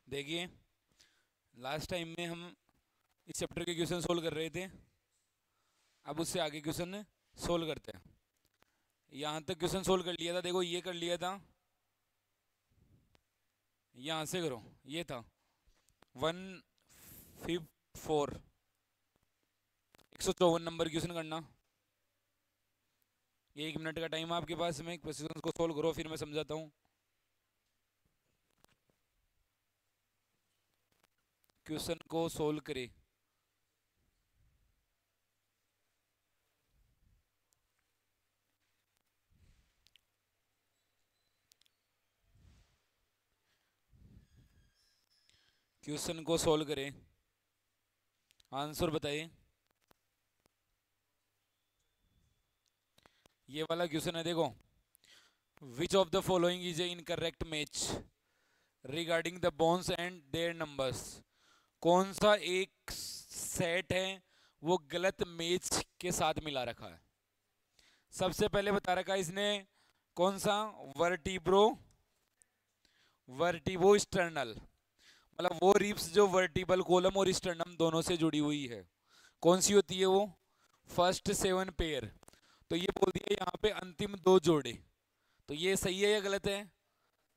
देखिए, last time में हम इस चैप्टर के क्वेश्चन सोल्व कर रहे थे। अब उससे आगे क्वेश्चन सोल्व करते हैं। यहाँ तक क्वेश्चन सोल्व कर लिया था, देखो ये कर लिया था, यहाँ से करो, ये था 154, 154 नंबर क्वेश्चन करना। 1 मिनट का टाइम है आपके पास में, क्वेश्चन को सोल्व करो, फिर मैं समझाता हूँ। क्वेश्चन को सोल्व करे। क्वेश्चन को सोल्व करें, आंसर बताइए। ये वाला क्वेश्चन है, देखो, which of the following is a incorrect match regarding the bones and their numbers. कौन सा एक सेट है वो गलत मैच के साथ मिला रखा है। सबसे पहले बता रखा है इसने कौन सा, वर्टिब्रो, वर्टिबो स्टर्नल, मतलब वो रिब्स जो वर्टिबल कॉलम और स्टर्नम दोनों से जुड़ी हुई है। कौन सी होती है वो, फर्स्ट 7 पेयर। तो ये बोल दिया यहाँ पे अंतिम 2 जोड़े। तो ये सही है या गलत है,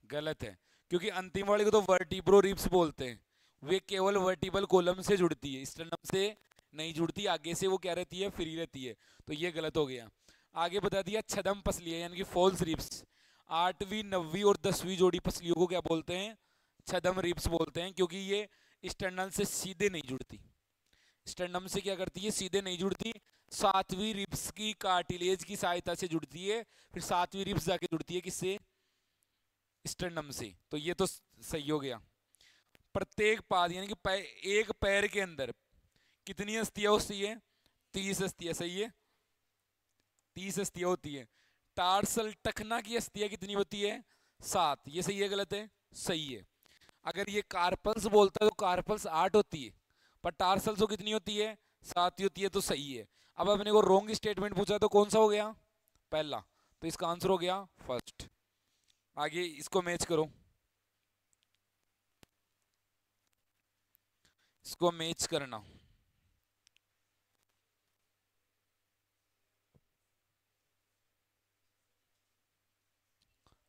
गलत है, क्योंकि अंतिम वाले को तो वर्टिब्रो रिब्स बोलते हैं। वे केवल वर्टिबल कॉलम से जुड़ती है, स्टर्नम से नहीं जुड़ती, आगे से वो क्या रहती है, फ्री रहती है। तो ये गलत हो गया। आगे बता दिया छदम पसलियां यानी कि फॉल्स रिब्स। 8वीं 9वीं और 10वीं जोड़ी पसलियों को क्या बोलते हैं, छदम रिब्स बोलते हैं, क्योंकि ये स्टर्नल से सीधे नहीं जुड़ती। स्टर्नम से क्या करती है, सीधे नहीं जुड़ती, 7वीं रिब्स की कार्टिलेज की सहायता से जुड़ती है, फिर 7वीं रिब्स जाके जुड़ती है किससे, स्टर्नम से। तो ये तो सही हो गया। प्रत्येक पाद यानी कि एक पैर के अंदर कितनी अस्थियां होती है, 30 अस्थियां, सही है, 30 अस्थियां होती है। टार्सल टखना की अस्थियां कितनी होती है, 7। ये सही है गलत है, सही है। अगर ये कार्पल्स बोलता है तो कार्पल्स 8 होती है, पर टार्सल्स तो कितनी होती है, 7 ही होती है, तो सही है। अब अपने को रॉन्ग स्टेटमेंट पूछा तो कौन सा हो गया, पहला, तो इसका आंसर हो गया फर्स्ट। आगे इसको मैच करो, इसको मैच करना।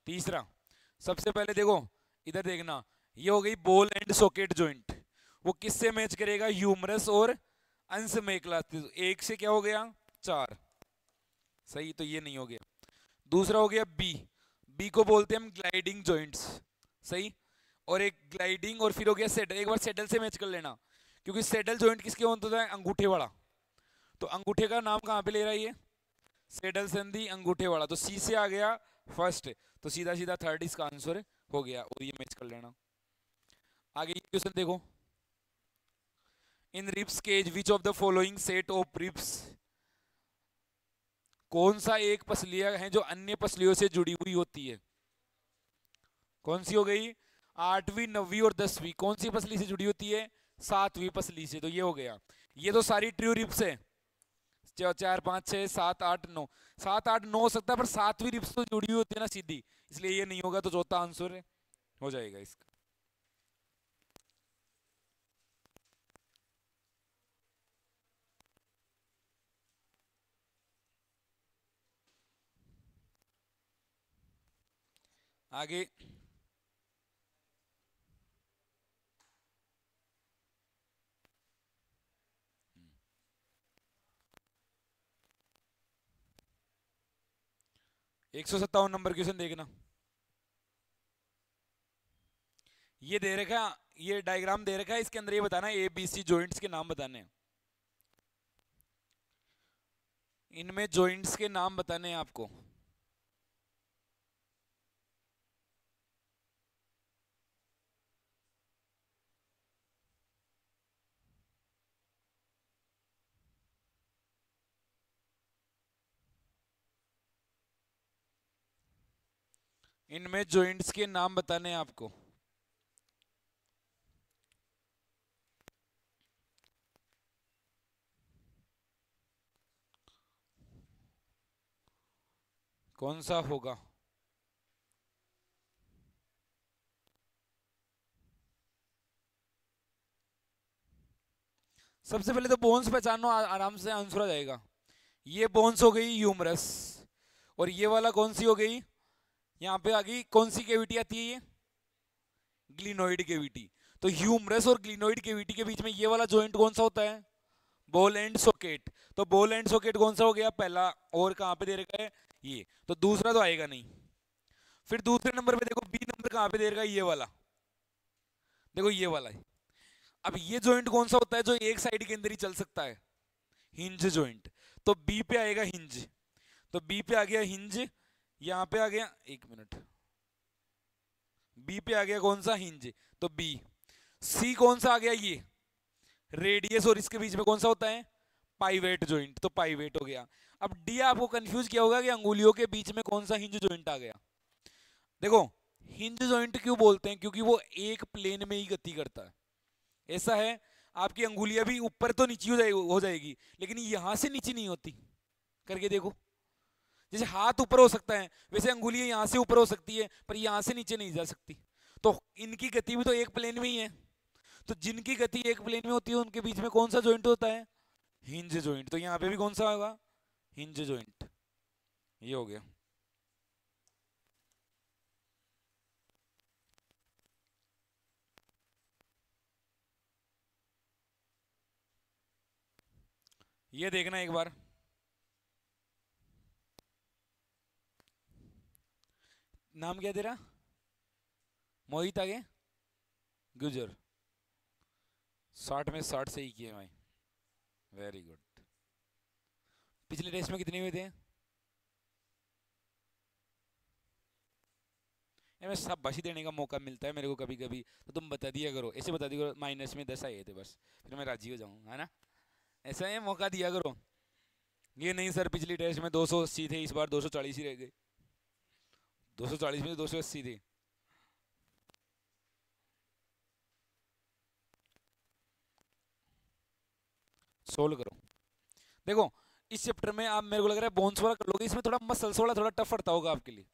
तीसरा, सबसे पहले देखो, इधर देखना, ये हो गई बॉल एंड सॉकेट जॉइंट। वो किससे मैच करेगा, ह्यूमरस और अंश मेखला। एक से क्या हो गया, 4, सही, तो ये नहीं हो गया। दूसरा हो गया बी, बी को बोलते हैं हम ग्लाइडिंग जॉइंट्स, सही। और एक ग्लाइडिंग, और फिर हो गया सेडल। एक बार सेडल से मैच कर लेना, क्योंकि सेडल जॉइंट किसके होता है, अंगूठे वाला। तो अंगूठे का नाम कहाँ पे ले रहा है ये, सेडल संधि अंगूठे वाला। तो सी से आ गया फर्स्ट, तो सीधा सीधा थर्ड इसका आंसर हो गया, और ये मैच कर लेना। आगे क्वेश्चन देखो, in ribs cage which of the following set of ribs. कौन सा एक पसलियां है जो अन्य पसलियों से जुड़ी हुई होती है। कौन सी हो गई, 8वीं 9वीं और 10वीं। कौन सी पसली से जुड़ी होती है, 7वीं पसली से। तो ये हो गया। ये तो सारी ट्रू रिब्स है, 4 5 6 7 8 9, 7 8 9 हो सकता है, पर 7वीं रिब्स तो जुड़ी हुई होती है ना सीधी, इसलिए ये नहीं होगा। तो चौथा आंसर हो जाएगा इसका। आगे 157 नंबर क्वेश्चन देखना। ये दे रखा, ये डायग्राम दे रखा है, इसके अंदर ये बताना ए बी सी जॉइंट्स के नाम बताने हैं। इनमें जॉइंट्स के नाम बताने हैं आपको। इनमें जॉइंट्स के नाम बताने हैं आपको। कौन सा होगा, सबसे पहले तो बोन्स पहचानो, आराम से आंसर आ जाएगा। ये बोन्स हो गई ह्यूमरस, और ये वाला कौन सी हो गई, यहाँ पे आ गई कौन सी कैविटी आती है, ये ग्लिनोइड कैविटी। तो ह्यूमरस और ग्लिनोइड कैविटी के बीच में ये वाला जॉइंट कौन सा होता है, बॉल एंड सॉकेट। तो बॉल एंड सॉकेट कौन सा हो गया पहला, और कहाँ पे दे रखा है ये, तो दूसरा तो आएगा नहीं। फिर दूसरे नंबर पे देखो, बी नंबर कहाँ पे दे रखा है, ये वाला, देखो ये वाला है। अब ये जॉइंट कौन सा होता है जो एक साइड के अंदर ही चल सकता है, हिंज जॉइंट। तो बी पे आएगा हिंज, तो बी पे आ गया हिंज, यहां पे आ गया, एक मिनट, बी पे आ गया कौन सा, हिंज, तो बी। सी कौन सा आ गया, ये रेडियस, और इसके बीच में कौन सा होता है, पाइवेट जॉइंट, तो पाइवेट हो गया। अब डी आपको कंफ्यूज किया होगा कि अंगुलियों के बीच में कौन सा हिंज जॉइंट आ गया। देखो हिंज जॉइंट क्यों बोलते हैं, क्योंकि वो एक प्लेन में ही गति करता है। ऐसा है, आपकी अंगुलियां भी ऊपर तो नीचे हो जाएगी, लेकिन यहां से नीचे नहीं होती। करके देखो, जैसे हाथ ऊपर हो सकता है, वैसे अंगुलियां यहां से ऊपर हो सकती है, पर यहां से नीचे नहीं जा सकती। तो इनकी गति भी तो एक प्लेन में ही है। तो जिनकी गति एक प्लेन में होती है उनके बीच में कौन सा जॉइंट होता है, हिंज जॉइंट। तो यहाँ पे भी कौन सा होगा, हिंज जॉइंट। ये हो गया। ये देखना एक बार, नाम क्या तेरा, मोहित आगे, गुजर, 60 में 60 सही किए भाई, वेरी गुड। पिछले टेस्ट में कितने हुए थे, मैं सब बशी देने का मौका मिलता है मेरे को कभी कभी, तो तुम बता दिया करो, ऐसे बता दिया करो माइनस में 10 आए थे बस, फिर मैं राजी हो जाऊँ, है ना। ऐसा है, मौका दिया करो। ये नहीं सर पिछली टेस्ट में 280 थे, इस बार 240 ही रह गए। 240 में 280 थे। सोल्व करो। देखो इस चैप्टर में आप, मेरे को लग रहा है बोन्स वाला कर लोगे, इसमें थोड़ा मसल्स वाला थोड़ा टफ पड़ता होगा आपके लिए।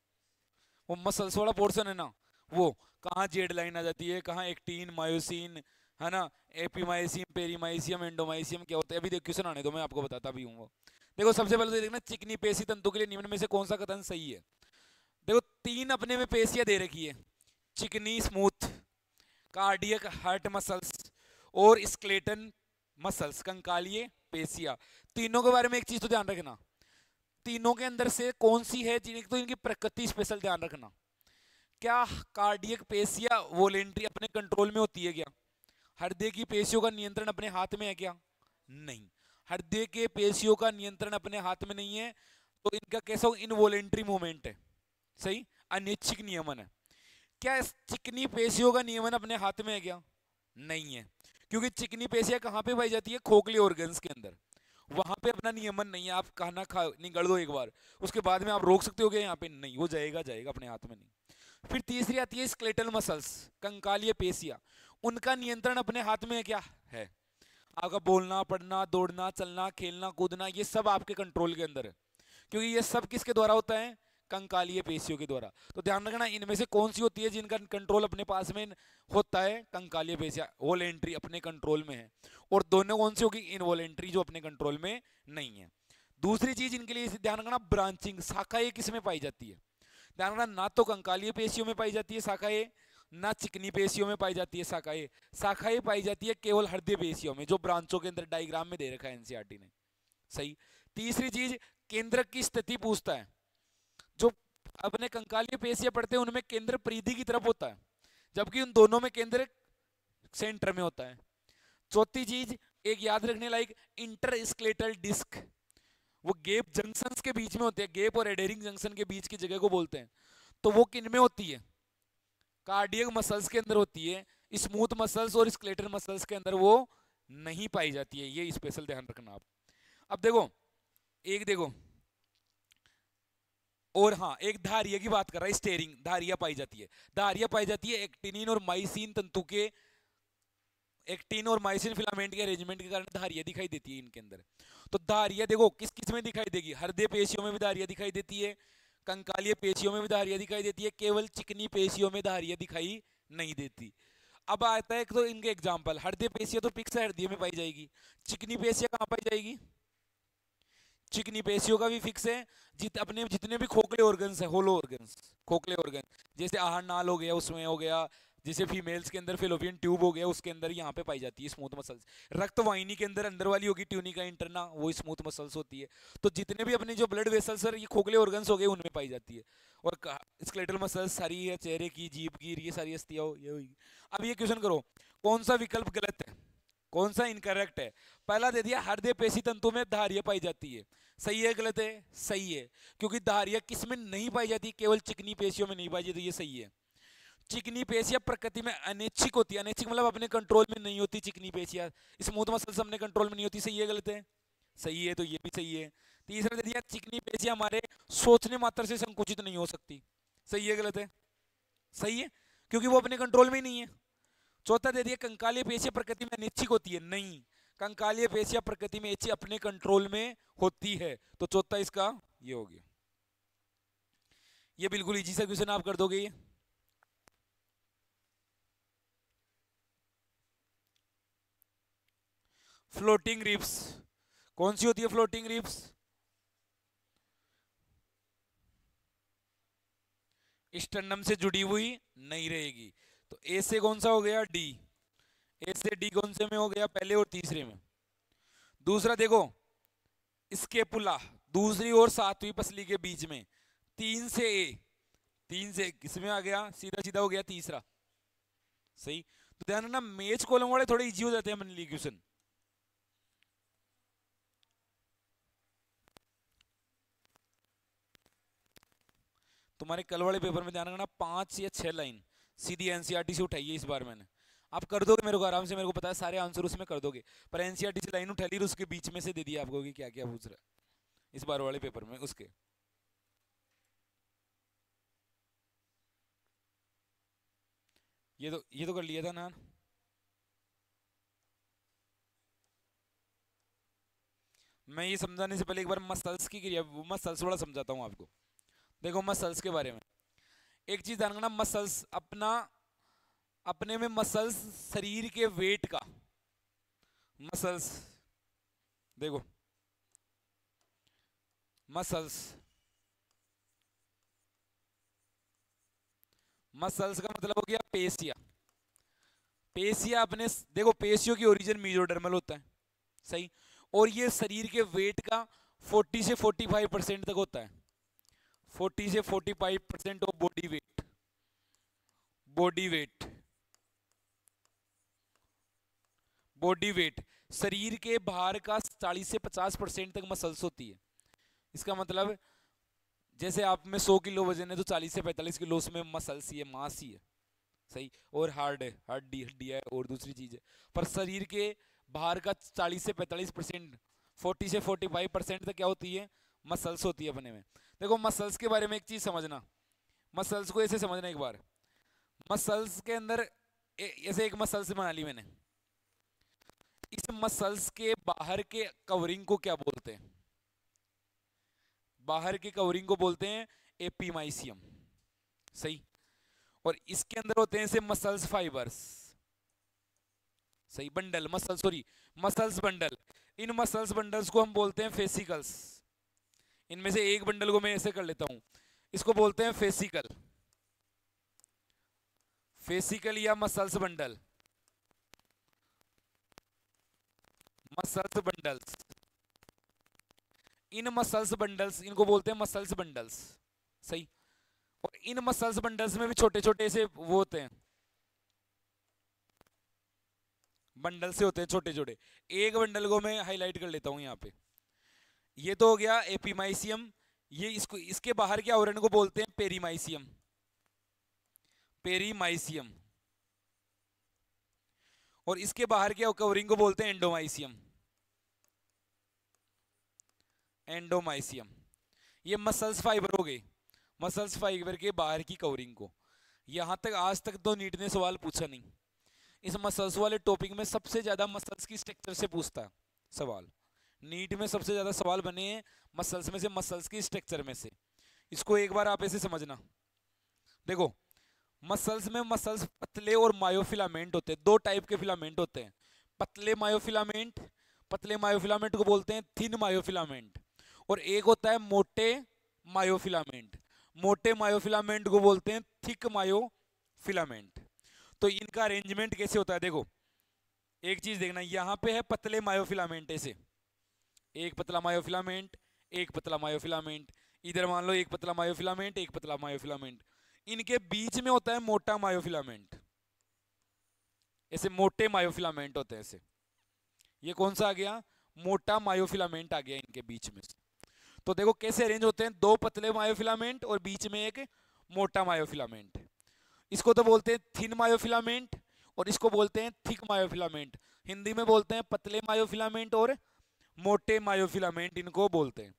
वो मसल्स वाला पोर्शन है ना, वो कहाँ जेड लाइन आ जाती है, कहाँ एक्टीन मायोसिन, है ना, एपीमाइसियम पेरीमाइसियम एंडोमाइसियम क्या होता है, अभी देखो क्वेश्चन आने दो, मैं आपको बताता भी हूँ वो। देखो सबसे पहले तो देखना, चिकनी पेशी तंतु के लिए निम्न में से कौन सा कथन सही है। देखो तीन अपने में पेशियां दे रखी है, चिकनी स्मूथ, कार्डियक हार्ट मसल्स, और स्केलेटन मसल्स कंकालीय पेशियां। तीनों के बारे में एक चीज तो ध्यान रखना, तीनों के अंदर से कौन सी है जिनकी तो इनकी प्रकृति स्पेशल ध्यान रखना। क्या कार्डियक पेशियां वॉलेंट्री अपने कंट्रोल में होती है क्या, हृदय की पेशियों का नियंत्रण अपने हाथ में है क्या, नहीं, हृदय के पेशियों का नियंत्रण अपने हाथ में नहीं है। तो इनका कैसा इनवॉलेंट्री मूवमेंट है, सही, अनैच्छिक नियमन है। क्या चिकनी पेशियों का नियमन अपने हाथ में है क्या, नहीं है, क्योंकि चिकनी पेशियां कहाँ पे पाई जाती है, खोखले ऑर्गन्स के अंदर, वहां पे अपना नियमन नहीं है। आप खाना खा निगल दो एक बार, उसके बाद में आप रोक सकते हो क्या, यहाँ पे नहीं, वो जाएगा जाएगा, अपने हाथ में नहीं। फिर तीसरी आती है स्केलेटल मसल्स, कंकालीय पेशियां, उनका नियंत्रण अपने हाथ में क्या है, आपका बोलना पढ़ना दौड़ना चलना खेलना कूदना, ये सब आपके कंट्रोल के अंदर है, क्योंकि ये सब किसके द्वारा होता है, कंकालीय पेशियों के द्वारा। तो ध्यान रखना इनमें से कौन सी होती है जिनका कंट्रोल अपने पास में होता है, कंकालीय पेशियां वॉलेंट्री अपने कंट्रोल में है, और दोनों कौन सी होगी, इनवॉलेंट्री जो अपने कंट्रोल में नहीं है। दूसरी चीज इनके लिए ध्यान रखना, ब्रांचिंग, शाखाएं किस में पाई जाती है, ध्यान रखना, ना तो कंकालीय पेशियों में पाई जाती है शाखाएं, ना चिकनी पेशियों में पाई जाती है शाखाएं। शाखाएं पाई जाती है केवल हृदय पेशियों में, जो ब्रांचों के अंदर डायग्राम में दे रखा है एनसीईआरटी ने, सही। तीसरी चीज, केंद्रक की स्थिति पूछता है, जो अपने कंकालीय पेशियां पढ़ते हैं उनमें केंद्र परिधि की तरफ होता है, जबकि उन दोनों में केंद्र सेंटर में होता है। चौथी चीज एक याद रखने लायक, इंटरस्केलेटल डिस्क, वो गैप जंक्शंस के बीच में होते हैं, गैप और एडहेरिंग जंक्शन के बीच की जगह को बोलते हैं। तो वो किन में होती है, कार्डियक मसल्स के अंदर होती है, स्मूथ मसल्स और स्केलेटल मसल्स के अंदर वो नहीं पाई जाती है, ये स्पेशल ध्यान रखना आप। अब देखो एक देखो, और हाँ एक धारिया की बात कर रहा है, स्टेरिंग धारिया पाई जाती है, धारिया पाई जाती है एक्टिनिन और माइसिन तंतु के, एक्टिन और माइसिन फिलामेंट के अरेंजमेंट के कारण धारिया दिखाई देती है इनके अंदर। तो धारिया देखो किस किस में दिखाई देगी, हृदय पेशियों में भी धारिया दिखाई देती है, कंकालीय पेशियों में भी धारिया दिखाई देती है, केवल चिकनी पेशियों में धारिया दिखाई नहीं देती। अब आता है तो इनके एग्जाम्पल, हृदय पेशियां तो पिक्स हृदय में पाई जाएगी, चिकनी पेशियां कहाँ पाई जाएगी, चिकनी पेशियों का भी फिक्स है। अपने जितने भी खोखले ऑर्गन्स है, होलो ऑर्गन्स, खोखले ऑर्गन, जैसे आहार नाल हो गया, उसमें हो गया, जैसे फीमेल्स के अंदर फेलोपियन ट्यूब हो गया, उसके अंदर यहाँ पे पाई जाती है स्मूथ मसल्स। रक्तवाहिनी के अंदर अंदर वाली होगी ट्यूनिका इंटरना, वो स्मूथ मसल्स होती है। तो जितने भी अपने जो ब्लड वेसल्स और ये खोखले ऑर्गन्स हो गए उनमें पाई जाती है। और स्केलेटल मसल्स सारी है, चेहरे की, जीभ की, ये सारी अस्थियां ये होगी। अब ये क्वेश्चन करो, कौन सा विकल्प गलत है, कौन सा इनकरेक्ट है। पहला दे दिया हृदय पेशी तंतु में धारियां पाई जाती है, सही है गलत है, सही है, क्योंकि धारियां किस में नहीं पाई जाती, केवल चिकनी पेशियों में नहीं पाई जाती, ये सही है। चिकनी पेशियां प्रकृति में अनैच्छिक होती है, अनैच्छिक मतलब अपने कंट्रोल में नहीं होती चिकनी पेशियां, स्मूथ मसल्स अपने कंट्रोल में नहीं होती, सही है गलत है, सही है, तो ये भी सही है। तीसरा दे दिया चिकनी पेशियां हमारे सोचने मात्र से संकुचित नहीं हो सकती, सही है गलत है, सही है, क्योंकि वो अपने कंट्रोल में ही नहीं है। चौथा दे दिया कंकालीय पेशियां प्रकृति में अनिच्छिक होती है, नहीं, कंकालीय पेशियां प्रकृति में ऐच्छिक अपने कंट्रोल में होती है, तो चौथा इसका ये हो गया। ये बिल्कुल इजी सा क्वेश्चन आप कर दोगे ये। फ्लोटिंग रिब्स कौन सी होती है, फ्लोटिंग रिब्स, स्टर्नम से जुड़ी हुई नहीं रहेगी, तो ए से कौन सा हो गया, डी, ए से डी कौन से में हो गया, पहले और तीसरे में। दूसरा देखो स्केपुला, दूसरी और सातवीं पसली के बीच में, 3 से ए, 3 से किसमें आ गया, सीधा सीधा हो गया तीसरा, सही। तो ध्यान रखना मेज कॉलम वाले थोड़े इजी हो जाते हैं मनली क्वेश्चन। तुम्हारे कल वाले पेपर में ध्यान रखना 5 या 6 लाइन सीधी एनसीईआरटी से उठाइए इस बार, मैंने आप कर दोगे मेरे को आराम से, मेरे को पता है सारे आंसर उसमें कर दोगे, पर एनसीईआरटी से लाइन उठा ली, उसके बीच में से दे दिया आपको कि क्या क्या पूछ रहा है इस बार वाले पेपर में उसके। ये तो कर लिया था ना। मैं ये समझाने से पहले एक बार मसल्स की क्रिया, मसल्स वाला समझाता हूँ आपको। देखो मसल्स के बारे में एक चीज ध्यान रखना, मसल्स अपने में मसल्स शरीर के वेट का, मसल्स देखो मसल्स, मसल्स का मतलब हो गया पेशिया, पेशिया अपने देखो पेशियों की ओरिजिन मीजोडर्मल होता है, सही, और ये शरीर के वेट का 40 से 45% तक होता है, 40 से 45% of body weight, body weight, body weight शरीर के भार का 40 से 50% तक मसल्स होती है। इसका मतलब जैसे आप में 100 किलो वजन है तो 40 से 45 किलो उसमें मसल्स ही है, मास ही है, सही, और हार्ड है, हड्डी हड्डी है और दूसरी चीज है, पर शरीर के भार का 40 से 45%, 40 से 45% तक क्या होती है, मसल्स होती है अपने में। देखो मसल्स के बारे में एक चीज समझना, मसल्स को ऐसे समझना एक बार, मसल्स के अंदर ऐसे एक मसल्स बना ली मैंने, इस मसल्स के बाहर के कवरिंग को क्या बोलते हैं, बाहर की कवरिंग को बोलते हैं एपीमाइसियम, सही, और इसके अंदर होते हैं ऐसे मसल्स फाइबर्स, सही, bundle muscle, sorry muscles bundle, इन मसल्स बंडल्स को हम बोलते हैं फेसिकल्स। इनमें से एक बंडल को मैं ऐसे कर लेता हूं, इसको बोलते हैं फेसिकल, फेसिकल या मसल्स बंडल, मसल्स बंडल्स, इन मसल्स बंडल्स इनको बोलते हैं मसल्स बंडल्स, सही, और इन मसल्स बंडल्स में भी छोटे छोटे से वो होते हैं, बंडल से होते हैं छोटे छोटे, एक बंडल को मैं हाईलाइट कर लेता हूं यहाँ पे, ये तो हो गया एपीमाइसियम, ये इसको इसके बाहर के आवरण को बोलते हैं पेरीमाइसियम, पेरीमाइसियम, और इसके बाहर के कवरिंग को बोलते हैं एंडोमाइसियम, एंडोमाइसियम। ये मसल्स फाइबर हो गए, मसल्स फाइबर के बाहर की कवरिंग को। यहां तक आज तक तो नीट ने सवाल पूछा नहीं, इस मसल्स वाले टॉपिक में सबसे ज्यादा मसल्स की स्ट्रक्चर से पूछता है सवाल, नीट में सबसे ज्यादा सवाल बने हैं मसल्स में से, मसल्स की स्ट्रक्चर में से। इसको एक बार आप ऐसे समझना, देखो मसल्स में मसल्स पतले और मायोफिलामेंट होते हैं, दो टाइप के फिलामेंट होते हैं, पतले मायोफिलामेंट, पतले मायोफिलामेंट को बोलते हैं थिन मायोफिलामेंट, और एक होता है मोटे मायोफिलामेंट, मोटे मायोफिलामेंट को बोलते हैं थिक मायोफिलामेंट। तो इनका अरेंजमेंट कैसे होता है, देखो एक चीज देखना, यहां पे है पतले मायोफिलामेंट, ऐसे एक पतला मायोफिलामेंट, एक पतला मायोफिलामेंट, इधर मान लो एक पतला मायोफिलामेंट, एक पतला मायोफिलामेंट, इनके बीच में होता है मोटा मायोफिलामेंट, ऐसे मोटे मायोफिलामेंट होते हैं ऐसे। ये कौन सा आ गया, मोटा मायोफिलामेंट आ गया इनके बीच में से। तो देखो कैसे अरेंज होते हैं, दो पतले मायोफिलामेंट और बीच में एक मोटा मायोफिलामेंट। इसको तो बोलते हैं थिन मायोफिलामेंट और इसको बोलते हैं थिक मायोफिलामेंट। हिंदी में बोलते हैं पतले मायोफिलामेंट और मोटे मायोफिलामेंट इनको बोलते हैं।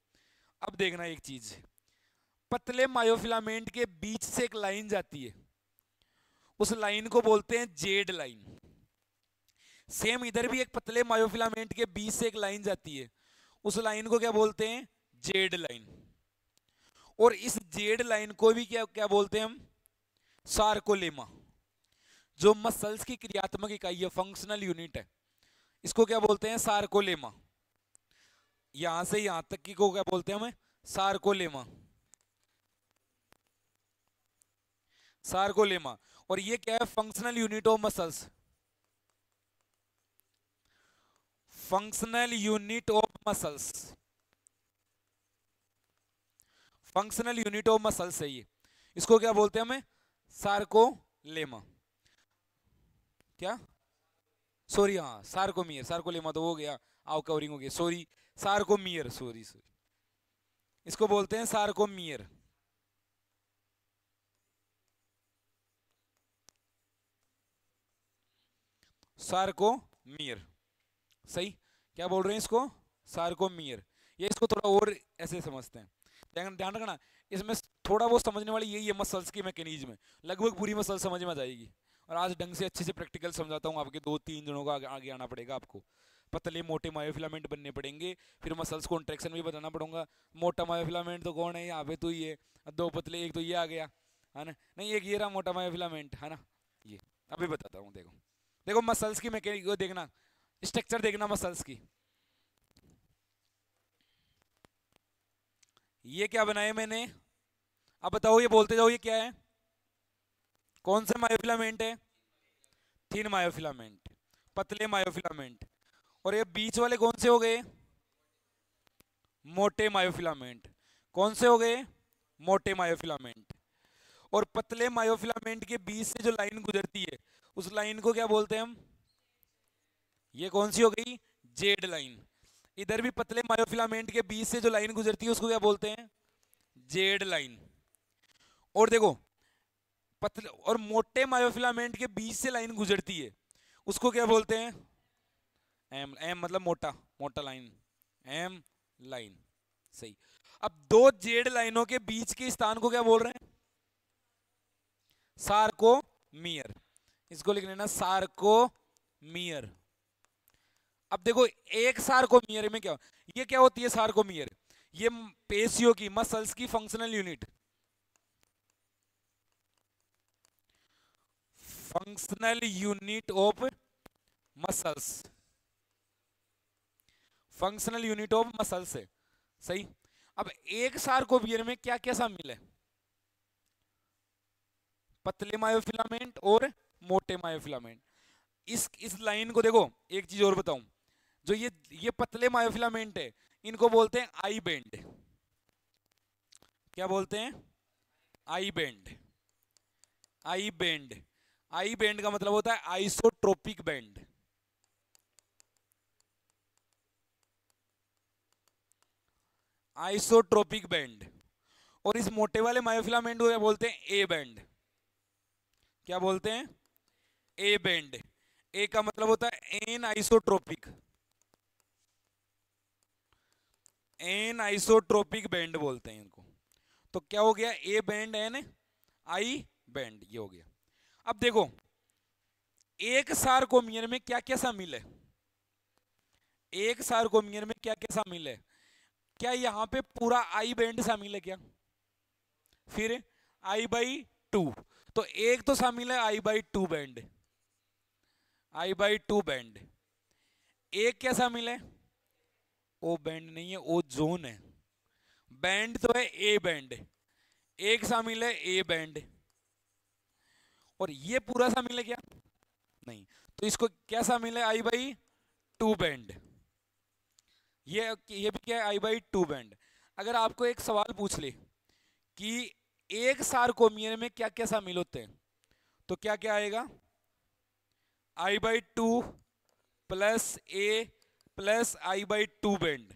अब देखना एक चीज, पतले मायोफिलामेंट के बीच से एक लाइन जाती है, उस लाइन को बोलते हैं जेड लाइन। सेम इधर भी एक पतले मायोफिलामेंट के बीच से एक लाइन जाती है, उस लाइन को क्या बोलते हैं, जेड लाइन। और इस जेड लाइन को भी क्या क्या बोलते हैं हम, सार्कोलेमा। जो मसल्स की क्रियात्मक इकाई है, फंक्शनल यूनिट है, इसको क्या बोलते हैं, सार्कोलेमा। यहां से यहां तक की को क्या बोलते हैं हमें, सार्कोलेमा, सार्कोलेमा। और ये क्या है, functional unit of muscles, functional unit of muscles, functional unit of muscles है ये। इसको क्या बोलते हैं हमें, सार्कोलेमा। क्या, सॉरी, हाँ सार्कोमियर, सार्कोलेमा तो हो गया, आओ कवरिंग हो गई, सॉरी सार्कोमियर, सॉरी सॉरी, इसको बोलते हैं सार्कोमियर। सार्कोमियर, सही, क्या बोल रहे हैं इसको, सार्कोमियर। ये इसको थोड़ा और ऐसे समझते हैं, ध्यान रखना, इसमें थोड़ा बहुत समझने वाली यही है मसल्स की मैकेनिज्म, लगभग पूरी मसल समझ में आ जाएगी। और आज ढंग से अच्छे से प्रैक्टिकल समझाता हूँ, आपके 2-3 जनों का आगे आना पड़ेगा आपको, पतले मोटे मायोफिलामेंट बनने पड़ेंगे, फिर मसल्स कॉन्ट्रैक्शन भी बताना पड़ेगा। मोटा मायोफिलामेंट तो कौन है, यहाँ पे तो ही है, दो पतले, एक तो ये आ गया है ना, नहीं एक ये रहा मोटा मायोफिलामेंट है ना, ये अभी बताता हूँ। देखो देखो मसल्स की मैकेनिक देखना, स्ट्रक्चर देखना मसल्स की। ये क्या बनाया मैंने, अब बताओ, ये बोलते जाओ, ये क्या है, कौन सा मायोफिलामेंट है, थिन मायोफिलामेंट, पतले मायोफिलामेंट। और ये बीच वाले कौन से हो गए, मोटे मायोफिलामेंट। कौन से हो गए, मोटे मायोफिलामेंट। और पतले मायोफिलामेंट के बीच से जो लाइन गुजरती है, उस लाइन को क्या बोलते हैं हम, ये कौन सी हो गई, जेड लाइन। इधर भी पतले मायोफिलामेंट के बीच से जो लाइन गुजरती है उसको क्या बोलते हैं, जेड लाइन। और देखो पतले और मोटे मायोफिलामेंट के बीच से लाइन गुजरती है, उसको क्या बोलते हैं, एम, एम मतलब मोटा, मोटा लाइन, एम लाइन, सही। अब दो जेड लाइनों के बीच के स्थान को क्या बोल रहे हैं, सार्कोमियर। इसको लिख लेना सार्कोमियर। अब देखो एक सार्कोमियर में क्या, ये क्या होती है सार्कोमियर, ये पेशियों की, मसल्स की functional unit, functional unit of muscles, functional unit of muscles है, सही। अब एक सार्कोमियर में क्या क्या शामिल है, पतले मायोफिलामेंट और मोटे मायोफिलामेंट। इस लाइन को देखो, एक चीज और बताऊं, जो ये पतले मायोफिलामेंट है, इनको बोलते हैं आई बैंड। क्या बोलते हैं, I band, I band. I band का मतलब होता है आइसोट्रोपिक बैंड, आइसोट्रोपिक बैंड। और इस मोटे वाले मायोफिलामेंट को क्या बोलते हैं, ए बैंड। क्या बोलते हैं, ए बैंड। ए का मतलब होता है anisotropic, anisotropic band बोलते हैं इनको। तो क्या हो गया, A band an I band, ये हो गया। अब देखो एक सार्कोमियर में क्या क्या शामिल है, एक सार्कोमियर में क्या क्या शामिल है, क्या यहां पे पूरा आई बैंड शामिल है क्या, फिर आई बाई 2, तो एक तो शामिल है I/2 बैंड, I/2 बैंड। एक क्या शामिल है, ओ बैंड नहीं है, ओ जोन है। बैंड तो है ए बैंड, एक शामिल है ए बैंड, और ये पूरा शामिल है क्या, नहीं। तो इसको क्या शामिल है, I/2 बैंड। ये भी क्या है, I/2 बैंड। अगर आपको एक सवाल पूछ ले कि एक सार्कोमियर में क्या क्या शामिल होते हैं, तो क्या क्या आएगा, I/2 प्लस ए प्लस I/2 बैंड।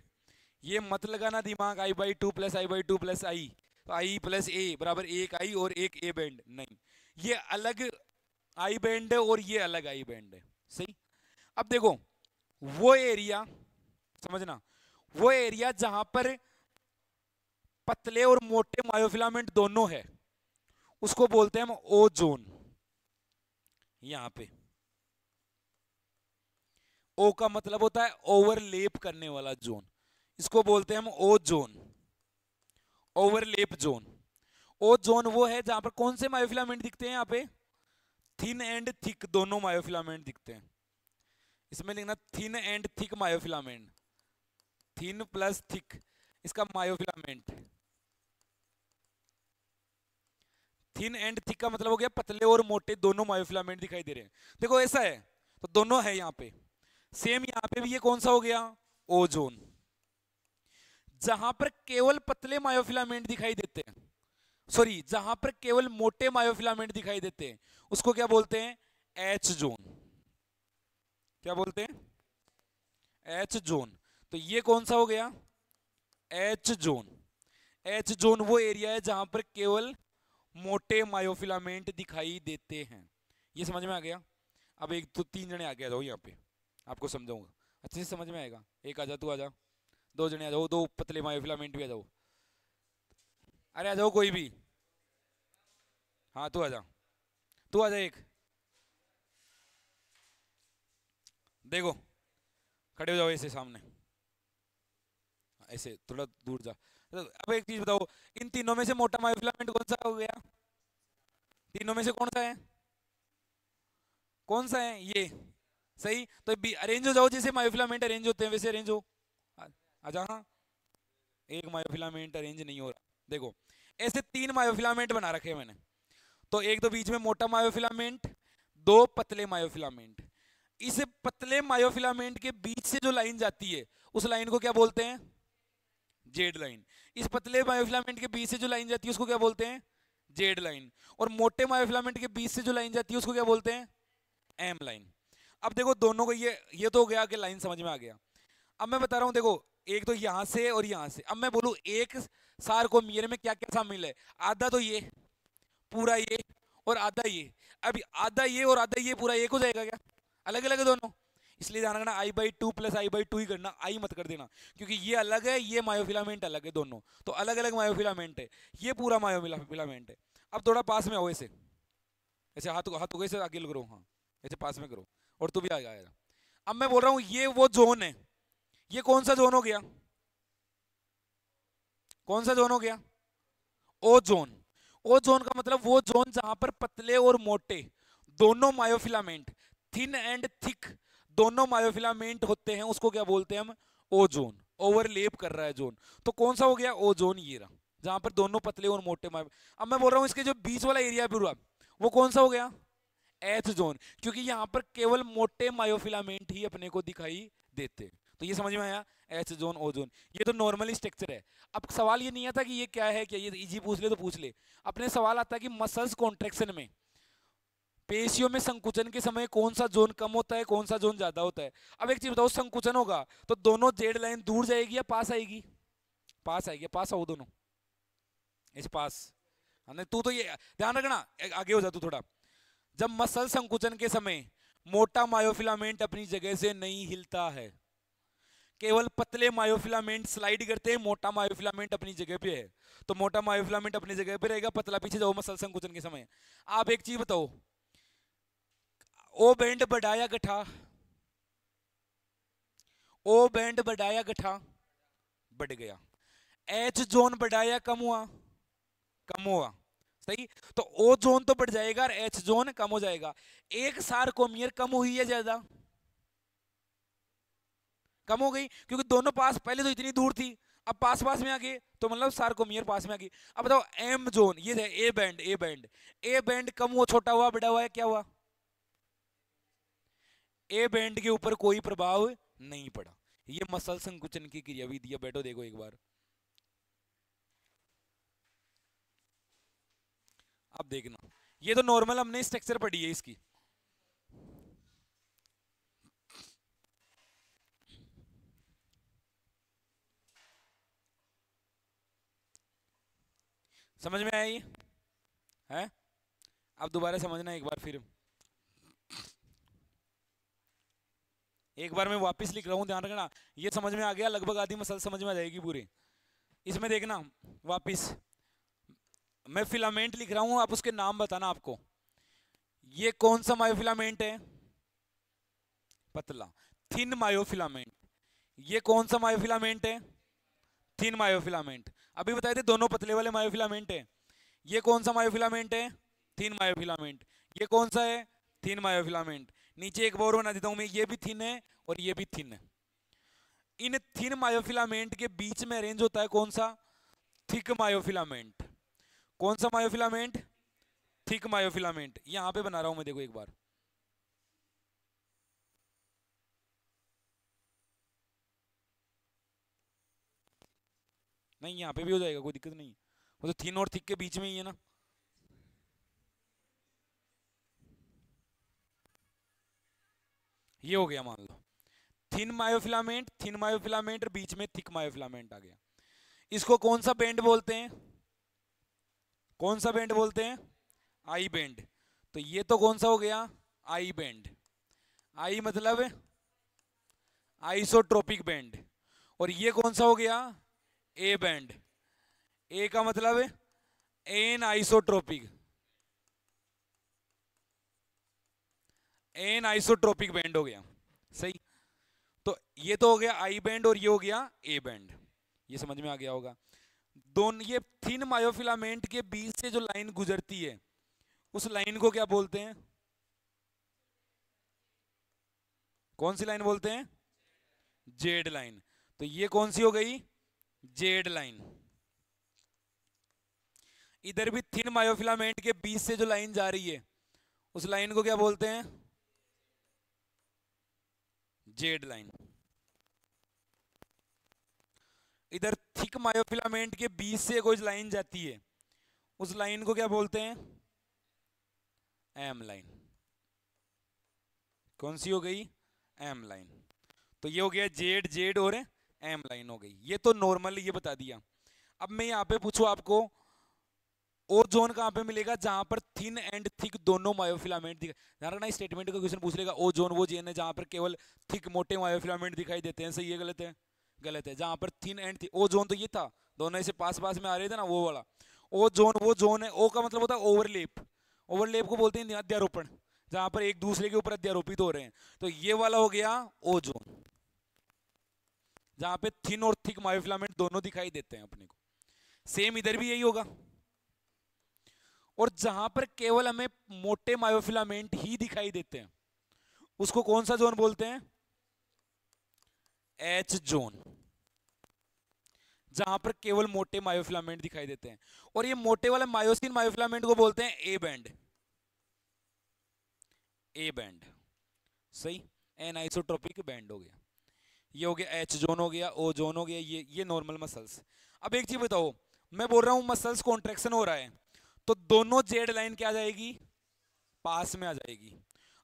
ये मत लगाना दिमाग, I/2 प्लस I/2 प्लस आई, तो आई प्लस ए बराबर एक आई और एक ए बैंड, नहीं। ये अलग आई बैंड है और ये अलग आई बैंड है, सही। अब देखो वो एरिया, समझना, वो एरिया जहां पर पतले और मोटे मायोफिलामेंट दोनों है, उसको बोलते हैं हम ओ जोन। यहां पे ओ का मतलब होता है ओवरलेप करने वाला जोन, इसको बोलते हैं हम ओ जोन, ओवरलेप जोन। ओ जोन वो है जहां पर कौन से मायोफिलामेंट दिखते हैं, यहाँ पे थिन एंड थिक दोनों मायोफिलामेंट दिखते हैं। इसमें लिखना thin and thick myofilament, thin plus thick इसका मायोफिलामेंट। थिन एंड थिक का मतलब हो गया पतले और मोटे दोनों मायोफिलामेंट दिखाई दे रहे हैं। देखो ऐसा है तो दोनों है यहाँ पे, सेम यहाँ पे भी ये कौन सा हो गया, ओजोन। जहां पर केवल पतले मायोफिलामेंट दिखाई देते हैं, सॉरी जहां पर केवल मोटे मायोफिलामेंट दिखाई देते हैं, उसको क्या बोलते हैं, एच जोन। क्या बोलते हैं, एच जोन। तो ये कौन सा हो गया, एच जोन। एच जोन वो एरिया है जहां पर केवल मोटे मायोफिलामेंट दिखाई देते हैं। ये समझ में आ गया। अब एक तो तीन जने आगे आ जाओ, यहाँ पे आपको समझाऊंगा, अच्छे से समझ में आएगा। एक आ जा, तू आ जा, दो जने आ जाओ, दो पतले मायोफिलामेंट भी आ जाओ, अरे आ जाओ कोई भी, हाँ तू आ जा, तू आ जा एक, देखो खड़े हो जाओ ऐसे सामने, ऐसे थोड़ा दूर जा। तो अब एक चीज बताओ, इन तीनों में से मोटा मायोफिलामेंट कौन सा हो गया, तीनों में से कौन सा है, कौन सा है ये, सही। तो अरेंज हो जाओ, जैसे मायोफिलामेंट अरेंज होते हैं वैसे अरेंज हो। आजा, हाँ एक मायोफिलामेंट अरेंज नहीं हो रहा, देखो ऐसे तीन मायोफिलामेंट बना रखे हैं मैंने। तो एक तो बीच में मोटा मायोफिलामेंट, दो पतले मायोफिलामेंट। इस पतले मायोफिलामेंट के बीच से जो लाइन जाती है उस लाइन को क्या बोलते हैं, जेड लाइन। इस पतले मायोफिलामेंट के बीच से जो लाइन जाती है उसको क्या बोलते हैं, जेड लाइन। और मोटे मायोफिलामेंट के बीच से जो लाइन जाती है उसको क्या बोलते हैं, एम लाइन। अब देखो दोनों को ये तो हो गया कि लाइन समझ में आ गया। अब मैं बता रहा हूं, देखो एक तो यहां से और यहां से। अब मैं बोलूं एक सार्कोमियर में क्या क्या शामिल है, आधा तो ये, पूरा ये, और आधा ये। अब आधा ये और आधा ये पूरा एक हो जाएगा क्या, अलग अलग है दोनों। इसलिए ध्यान रखना I/2 प्लस I/2 ही करना, आई मत कर देना, क्योंकि ये अलग है, ये मायोफिलामेंट अलग है, दोनों तो अलग अलग मायोफिलामेंट है, ये पूरा मायोफिलामेंट है। अब थोड़ा पास में आओ, ऐसे ऐसे हाथ हाथ को ऐसे आगे करो, हाँ ऐसे पास में करो, और तू भी आ जाएगा। अब मैं बोल रहा हूँ ये वो जोन है, ये कौन सा जोन हो गया, कौन सा जोन हो गया, ओ जोन। ओ जोन का मतलब वो जोन जहां पर पतले और मोटे दोनों मायोफिलामेंट, थिन एंड थिक दोनों मायोफिलामेंट होते हैं, उसको क्या बोलते हैं हम, ओ जोन। ओवरलेप कर रहा है जोन, तो कौन सा हो गया, ओ जोन ये रहा, जहां पर दोनों पतले और मोटे मायो। अब मैं बोल रहा हूं इसके जो बीच वाला एरिया पूरा, वो कौन सा हो गया, एच जोन, क्योंकि यहां पर केवल मोटे मायोफिलामेंट ही अपने को दिखाई देते। तो ये समझ में आया, एच जोन ओ जोन, ये तो नॉर्मली स्ट्रक्चर है। अब सवाल ये नहीं आता कि ये क्या है, क्या ये इजी पूछ ले तो पूछ ले। अपने सवाल आता है कि मसल्स कॉन्ट्रेक्शन में, पेशियों में संकुचन के समय कौन सा जोन कम होता है, कौन सा जोन ज्यादा होता है। अब एक चीज बताओ, संकुचन होगा तो दोनों जेड लाइन दूर जाएगी या पास आएगी, पास आएगी, पास आओ दोनों, इस पास। नहीं तू तो ये ध्यान रखना, आगे हो जा तू थोड़ा। जब मसल संकुचन के समय मोटा मायोफिलामेंट अपनी जगह से नहीं हिलता है, केवल पतले मायोफिलामेंट स्लाइड करते हैं, मोटा मायोफिलामेंट अपनी जगह पे है। तो मोटा मायोफिलामेंट अपनी जगह पे रहेगा, पतला पीछे जाओ मसल संकुचन के समय। आप एक चीज बताओ, ओ बैंड बढ़ाया गठा, ओ बैंड बढ़ाया गठा, बढ़ गया। एच जोन बढ़ाया कम हुआ, कम हुआ, सही। तो ओ जोन तो बढ़ जाएगा और एच जोन कम हो जाएगा। एक सार्कोमियर कम हुई है ज्यादा, कम हो गई, क्योंकि दोनों पास, पहले तो इतनी दूर थी, अब पास पास में आ गए, तो मतलब सार्कोमियर पास में आ गई। अब बताओ एम जोन, ये है A band, A band, A band कम हुआ, छोटा हुआ, बड़ा हुआ है, क्या हुआ? ए बैंड के ऊपर कोई प्रभाव नहीं पड़ा। ये मसल संकुचन की क्रियाविधि है, बैठो देखो एक बार। अब देखना, ये तो नॉर्मल हमने स्ट्रक्चर पढ़ी है इसकी। समझ में आया ये है? अब दोबारा समझना एक बार फिर, एक बार मैं वापस लिख रहा हूँ, ध्यान रखना। ये समझ में आ गया लगभग, आधी मसल समझ में आ जाएगी पूरी। इसमें देखना वापस, मैं फिलामेंट लिख रहा हूँ, आप उसके नाम बताना आपको। ये कौन सा मायोफिलामेंट है? पतला, थिन मायोफिलामेंट। ये कौन सा मायोफिलामेंट है? Thin myofilament. अभी बताए थे दोनों पतले वाले मायोफिलामेंट है। ये कौन सा मायोफिलामेंट है? Thin myofilament. ये कौन सा है? Thin myofilament. नीचे एक और बना देता हूं मैं, ये भी थिन है और ये भी थिन है। इन थिन मायोफिलामेंट के बीच में अरेंज होता है कौन सा? Thick myofilament. कौन सा मायोफिलामेंट? Thick myofilament. यहां पे बना रहा हूं मैं, देखो एक बार। नहीं, यहाँ पे भी हो जाएगा, कोई दिक्कत नहीं, वो तो थिन और थिक के बीच में ही है ना। ये हो गया, मान लो थिन मायोफिलामेंट, थिन मायोफिलामेंट और बीच में थिक मायोफिलामेंट आ गया। इसको कौन सा बैंड बोलते हैं? कौन सा बैंड बोलते हैं? I band. तो ये तो कौन सा हो गया? I band. आई मतलब आइसोट्रोपिक बैंड। और ये कौन सा हो गया? A band. ए का मतलब anisotropic, anisotropic band हो गया। सही। तो ये तो हो गया आई बैंड और ये हो गया ए बैंड। ये समझ में आ गया होगा। दोनों ये थिन मायोफिलामेंट के बीच से जो लाइन गुजरती है, उस लाइन को क्या बोलते हैं? कौन सी लाइन बोलते हैं? Z line. तो ये कौन सी हो गई? Z line. इधर भी थिन मायोफिलामेंट के बीच से जो लाइन जा रही है, उस लाइन को क्या बोलते हैं? Z line. इधर थिक मायोफिलामेंट के बीच से कोई लाइन जाती है, उस लाइन को क्या बोलते हैं? M line. कौन सी हो गई? M line. तो ये हो गया जेड, जेड और एम लाइन हो गई। ये तो नॉर्मल ये बता दिया। अब मैं यहाँ पे पूछूं आपको, ओ जोन कहाँ पे मिलेगा? जहां पर थिन एंड थिक दोनों मायोफिलामेंट दिखाई, ध्यान रखना, स्टेटमेंट का क्वेश्चन पूछ लेगा। ओ जोन वो जोन है जहां पर केवल थिक मोटे मायोफिलामेंट दिखाई देते हैं। सही है गलत है? गलत है। जहां पर thin and thick, O zone तो ये था, दोनों ऐसे पास पास में आ रहे थे ना, वो वाला। ओ जोन वो जोन है, ओ का मतलब होता है ओवरलेप। ओवरलेप को बोलते हैं अध्यारोपण, जहां पर एक दूसरे के ऊपर अध्यारोपित हो रहे हैं। तो ये वाला हो गया ओ जोन, जहां पे थिन और थिक मायोफिलामेंट दोनों दिखाई देते हैं अपने को। सेम इधर भी यही होगा। और जहां पर केवल हमें मोटे मायोफिलामेंट ही दिखाई देते हैं, उसको कौन सा जोन बोलते हैं? H zone. जहां पर केवल मोटे मायोफिलामेंट दिखाई देते हैं। और ये मोटे वाले मायोसिन मायोफिलामेंट को बोलते हैं ए बैंड। A band. सही। एन आइसोट्रोपिक बैंड हो गया। ये हो गया एच जोन, हो गया ओ जोन, हो गया ये नॉर्मल मसल्स। अब एक चीज बताओ, मैं बोल रहा हूं मसल्स कॉन्ट्रेक्शन हो रहा है, तो दोनों जेड लाइन क्या आ जाएगी? पास में आ जाएगी।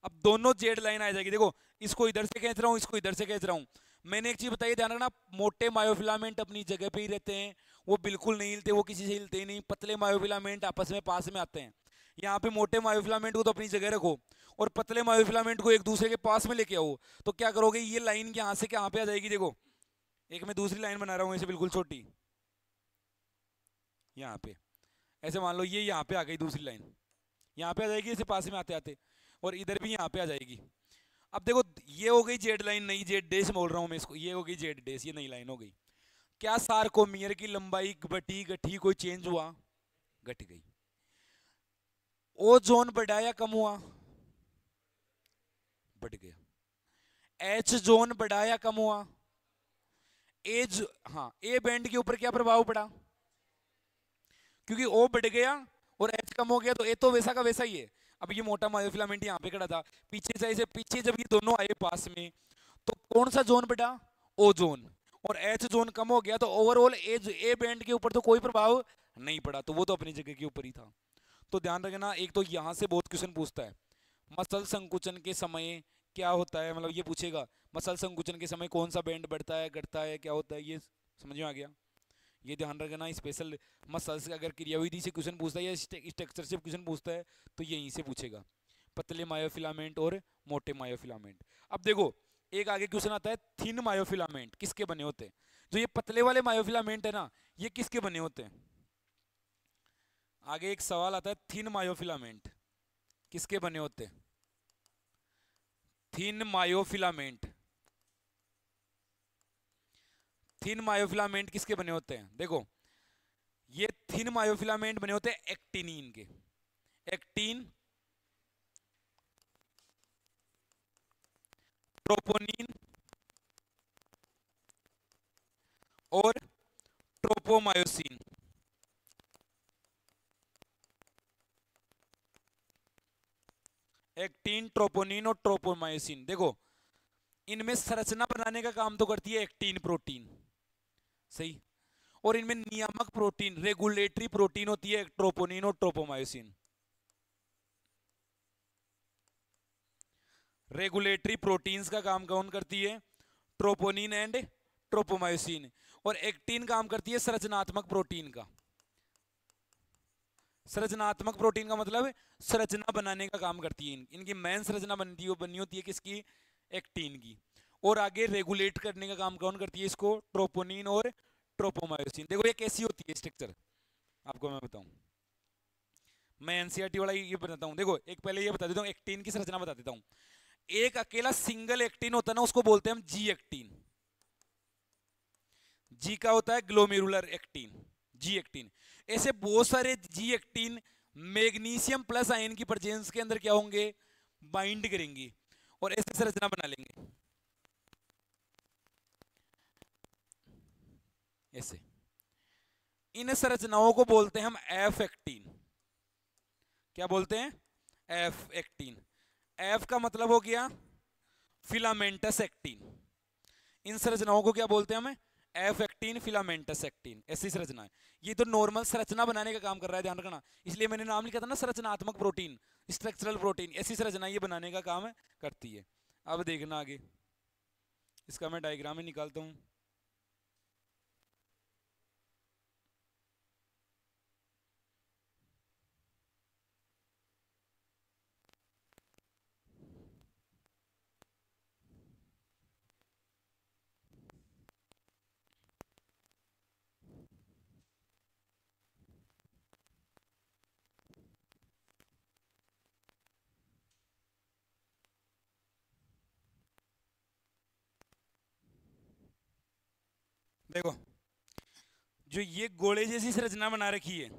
अब दोनों जेड लाइन आ जाएगी। देखो, इसको इधर से खींच रहा हूं, इसको इधर से खींच रहा हूं। मैंने एक चीज बताई, ध्यान रखना, मोटे मायोफिलामेंट अपनी जगह पे ही रहते हैं, वो बिल्कुल नहीं हिलते, वो किसी से हिलते ही नहीं। पतले मायोफिलामेंट आपस में पास में आते हैं। यहाँ पे मोटे मायोफिलामेंट को तो अपनी जगह रखो और पतले मायोफिलामेंट को एक दूसरे के पास में लेके आओ, तो क्या करोगे? ये लाइन यहाँ से कहाँ पे आ जाएगी? देखो, एक मैं दूसरी लाइन बना रहा हूँ ऐसे बिल्कुल छोटी, यहाँ पे ऐसे मान लो, ये यहाँ पे आ गई दूसरी लाइन, यहाँ पे आ जाएगी इसे पास में आते आते, और इधर भी यहाँ पे आ जाएगी। अब देखो, ये हो गई जेड लाइन, नई जेड डेस बोल रहा हूँ मैं इसको, ये हो गई जेड डेस, ये नई लाइन हो गई। क्या सार्कोमियर की लंबाई बढ़ी घटी, कोई चेंज हुआ? घट गई। ओ जोन बढ़ा या कम हुआ? बढ़ गया। एच जोन बढ़ा या कम हुआ? हाँ, ए बैंड के ऊपर क्या प्रभाव पड़ा? क्योंकि ओ बढ़ गया और एच कम हो गया, तो ए तो वैसा का वैसा ही है। अब ये मोटा मायोफिलामेंट यहाँ पे खड़ा था, पीछे से ऐसे पीछे जब ये दोनों आए पास में, तो कौन सा जोन बढ़ा? ओ जोन। और एच जोन कम हो गया, तो ओवरऑल ए बैंड के ऊपर तो कोई प्रभाव नहीं पड़ा, तो वो तो अपनी जगह के ऊपर ही था। तो ध्यान रखना, एक तो यहाँ से बहुत क्वेश्चन पूछता है, मसल संकुचन के समय क्या होता है, मतलब ये पूछेगा मसल संकुचन के समय कौन सा बैंड बढ़ता है घटता है, क्या होता है, ये समझ में आ गया? ये ध्यान रखना, स्पेशल मसल्स का अगर क्रियाविधि से क्वेश्चन पूछता है या स्ट्रक्चर से क्वेश्चन पूछता है तो यहीं से पूछेगा, पतले मायोफिलामेंट और मोटे मायोफिलामेंट। अब देखो, एक आगे क्वेश्चन आता है, थिन मायोफिलामेंट किसके बने होते हैं? जो ये पतले वाले मायोफिलामेंट है ना, ये किसके बने होते हैं? आगे एक सवाल आता है, थिन मायोफिलामेंट किसके बने होते हैं? थिन मायोफिलामेंट, थिन मायोफिलामेंट किसके बने होते हैं? देखो, ये थिन मायोफिलामेंट बने होते हैं एक्टिनिन के। एक्टिन, ट्रोपोनिन और ट्रोपोमायोसिन। एक्टिन, ट्रोपोनिन और ट्रोपोमायोसिन। देखो, इनमें संरचना बनाने का काम तो करती है एक्टिन प्रोटीन, सही, और इनमें नियामक प्रोटीन, रेगुलेटरी प्रोटीन होती है ट्रोपोनिन और ट्रोपोमायोसिन। रेगुलेटरी प्रोटीन्स का काम कौन करती है? Troponin and tropomyosin. और एक्टिन काम करती है संरचनात्मक प्रोटीन का। संरचनात्मक प्रोटीन का मतलब संरचना बनाने का काम करती है। इनकी मेन संरचना बनी होती है किसकी? एक्टिन की। और आगे रेगुलेट करने का काम कौन करती है इसको? ट्रोपोनिन और ट्रोपोमायोसिन। देखो ये कैसी होती है स्ट्रक्चर, आपको मैं बताऊं, मैं एनसीईआरटी वाला ये बताता हूं। देखो, एक पहले ये बता देता हूं, एक्टिन की संरचना बता देता हूं। एक अकेला सिंगल एक्टिन होता है ना, उसको बोलते हैं हम जी एक्टिन। जी का होता है ग्लोमेरुलर एक्टिन, जी एक्टिन। ऐसे बहुत सारे G actin magnesium plus ion की प्रेजेंस के अंदर क्या होंगे? बाइंड करेंगे और ऐसे संरचना बना लेंगे, ऐसे। इन संरचनाओं को बोलते हैं हम एफ एक्टिन। क्या बोलते हैं? F actin. एफ का मतलब हो गया फिलामेंटस एक्टिन। इन संरचनाओं को क्या बोलते हैं हम? एफ एक्टिन, फिलामेंटस एक्टिन, ऐसी संरचना है। ये तो नॉर्मल संरचना बनाने का काम कर रहा है, ध्यान रखना, इसलिए मैंने नाम लिखा था ना संरचनात्मक प्रोटीन, स्ट्रक्चरल प्रोटीन। ऐसी संरचना ये बनाने का काम करती है। अब देखना आगे, इसका मैं डायग्राम ही निकालता हूं। देखो, जो ये गोले जैसी संरचना बना रखी है,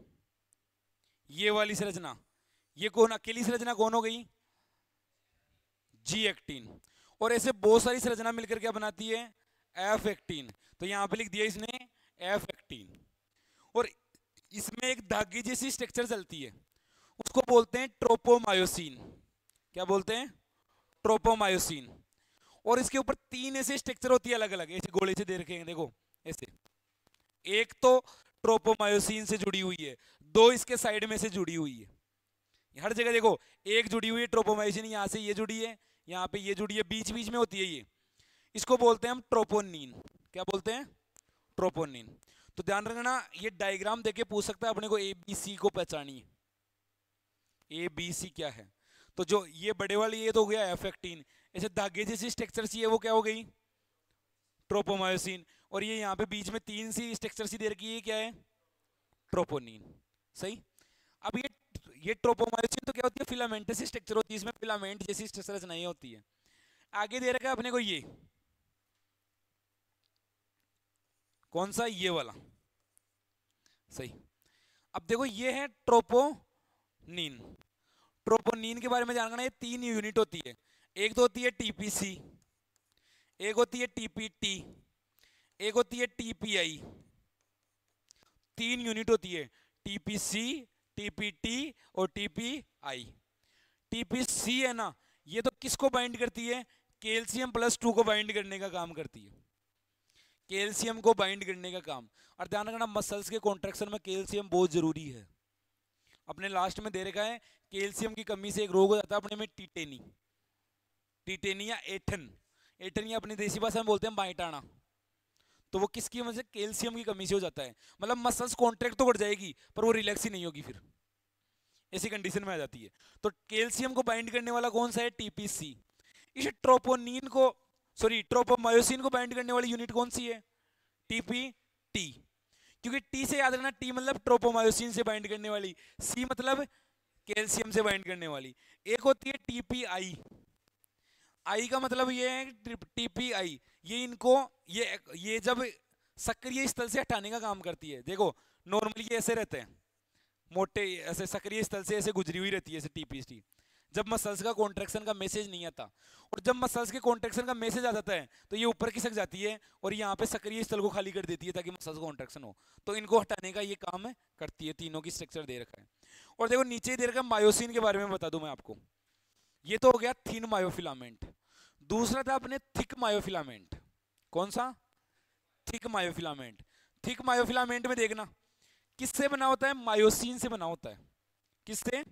ये वाली संरचना, ये कौन अकेली संरचना कौन हो गई? G actin. और ऐसे बहुत सारी संरचना मिलकर क्या बनाती है? F actin. तो यहां पे लिख दिया इसने एफ एक्टिन। और इसमें एक धागे जैसी स्ट्रक्चर चलती है, उसको बोलते हैं ट्रोपोमायोसिन। क्या बोलते हैं? ट्रोपोमायोसिन। और इसके ऊपर तीन ऐसे स्ट्रक्चर होती है अलग अलग, ऐसे गोले से दे रखे हैं, देखो ऐसे। एक तो ट्रोपोमायोसिन से जुड़ी हुई है, दो इसके साइड में से जुड़ी हुई है, हर जगह देखो, एक जुड़ी हुई है ट्रोपोमायोसिन, यहां से ये जुड़ी है, यहां पे ये जुड़ी है, बीच बीच में होती है ये। इसको बोलते हैं हम ट्रोपोनिन। क्या बोलते हैं? ट्रोपोनिन। तो ध्यान रखना, ये डायग्राम देके पूछ सकता है अपने को, ए बी सी को पहचानिए, ए बी सी क्या है। तो जो ये बड़े वाली, ये तो हो गया एफ एक्टिन। ऐसे धागे जैसी स्ट्रक्चर सी है, वो क्या हो गई? ट्रोपोमायोसिन। और ये यहाँ पे बीच में तीन सी स्ट्रक्चर सी दे रखी है, क्या है? ट्रोपोनिन, सही। अब ये ट्रोपोमायोसिन तो क्या होती है? फिलामेंटस स्ट्रक्चर होती है, इसमें फिलामेंट जैसी संरचनाएं होती है। आगे दे रखा है अपने को ये, कौन सा? ये वाला, सही। अब देखो, ये है ट्रोपोनिन ट्रोपोनिन के बारे में जानना है, 3 यूनिट होती है। एक तो होती है टीपीसी, एक होती है टीपीटी, एक होती है टीपीआई। 3 यूनिट होती है, टीपीसी, टीपीटी और टीपीआई। टीपीसी है ना, ये तो किसको बाइंड करती है? कैल्शियम +2 को बाइंड करने का काम करती है, कैल्शियम को बाइंड करने का काम। और ध्यान रखना मसल्स के कॉन्ट्रैक्शन में कैल्शियम बहुत जरूरी है। अपने लास्ट में दे रखा है कैल्शियम की कमी से एक रोग हो जाता है अपने में, टीटेनी, टीटेनिया एठन, एठन या अपनी देसी भाषा में बोलते हैं बाइटाना। तो वो किसकी वजह से? कैल्शियम की कमी से हो जाता है। मतलब मसल्स कॉन्ट्रैक्ट तो कर जाएगी पर वो रिलैक्स ही नहीं होगी, फिर ऐसी कंडीशन में आ जाती है। तो कैल्शियम को बाइंड करने वाला कौन सा है? टीपीसी। इस ट्रोपोनिन को, सॉरी ट्रोपोमायोसिन को बाइंड करने वाली यूनिट कौन सी है? टीपीटी। क्योंकि टी से याद रखना, टी मतलब ट्रोपोमायोसिन से बाइंड करने वाली, सी मतलब कैल्शियम से बाइंड करने वाली। एक होती है टीपीआई, आई का मतलब ये है टीपीआई, ये इनको ये जब सक्रिय स्थल से हटाने का काम करती है। देखो नॉर्मली ये ऐसे रहते हैं मोटे, ऐसे सक्रिय स्थल से ऐसे गुजरी हुई रहती है ऐसे टीपीटी, जब मसल्स का कॉन्ट्रैक्शन का मैसेज नहीं आता। और जब मसल्स के कॉन्ट्रैक्शन का मैसेज आ जाता है तो ये ऊपर खिसक जाती है और यहाँ पे सक्रिय स्थल को खाली कर देती है ताकि मसल्स का कॉन्ट्रैक्शन हो। तो इनको हटाने का ये काम करती है। तीनों की स्ट्रक्चर दे रखा है। और देखो नीचे दे रखा है मायोसिन के बारे में बता दूं मैं आपको। ये तो हो गया थिन मायोफिलामेंट। दूसरा था अपने थिक मायोफिलामेंट। कौन सा? Thick myofilament. थिक मायोफिलामेंट में देखना किससे बना होता है? मायोसिन से बना होता है। किससे?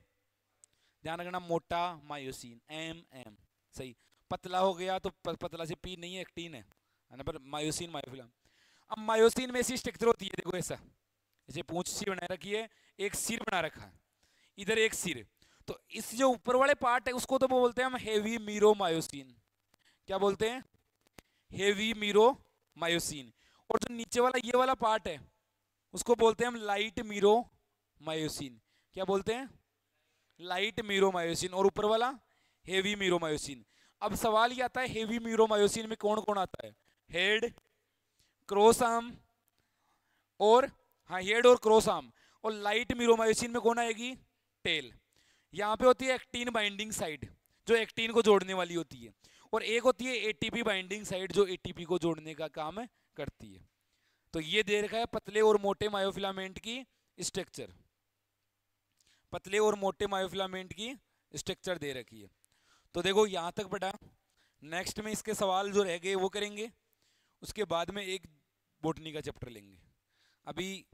ध्यान रखना, मोटा मायोसिन, एम एम सही। पतला हो गया तो पतला से पी नहीं है, एक्टीन है ना, पर मायोसिन मायोफिलाम। अब मायोसिन में ऐसी स्ट्रक्चर होती है, देखो ऐसा, जैसे पूंछ सी बना रखी है, एक सिर बना रखा है, इधर एक सिर। तो इस जो ऊपर वाले पार्ट है उसको तो बोलते हैं हम हेवी मीरो मायोसिन। क्या बोलते हैं? Heavy Miro myosin. और जो नीचे वाला ये वाला पार्ट है उसको बोलते हैं हम लाइट मीरो मायोसिन। क्या बोलते हैं? Light meromyosin. और ऊपर वाला हेवी मीरोमायोसिन। अब सवाल ये आता है हेवी मीरोमायोसिन में कौन कौन आता है? हेड, क्रॉस आर्म और, हाँ हेड और क्रॉस आर्म। और लाइट मीरोमायोसिन में कौन आएगी? टेल। यहाँ पे होती है एक्टिन बाइंडिंग साइड जो एक्टिन को जोड़ने वाली होती है, और एक होती है एटीपी बाइंडिंग साइड जो एटीपी को जोड़ने का काम करती है। तो ये दे रखा है पतले और मोटे मायोफिलामेंट की स्ट्रक्चर, पतले और मोटे मायोफिलामेंट की स्ट्रक्चर दे रखी है। तो देखो यहां तक पढ़ा। नेक्स्ट में इसके सवाल जो रह गए वो करेंगे, उसके बाद में एक बॉटनी का चैप्टर लेंगे। अभी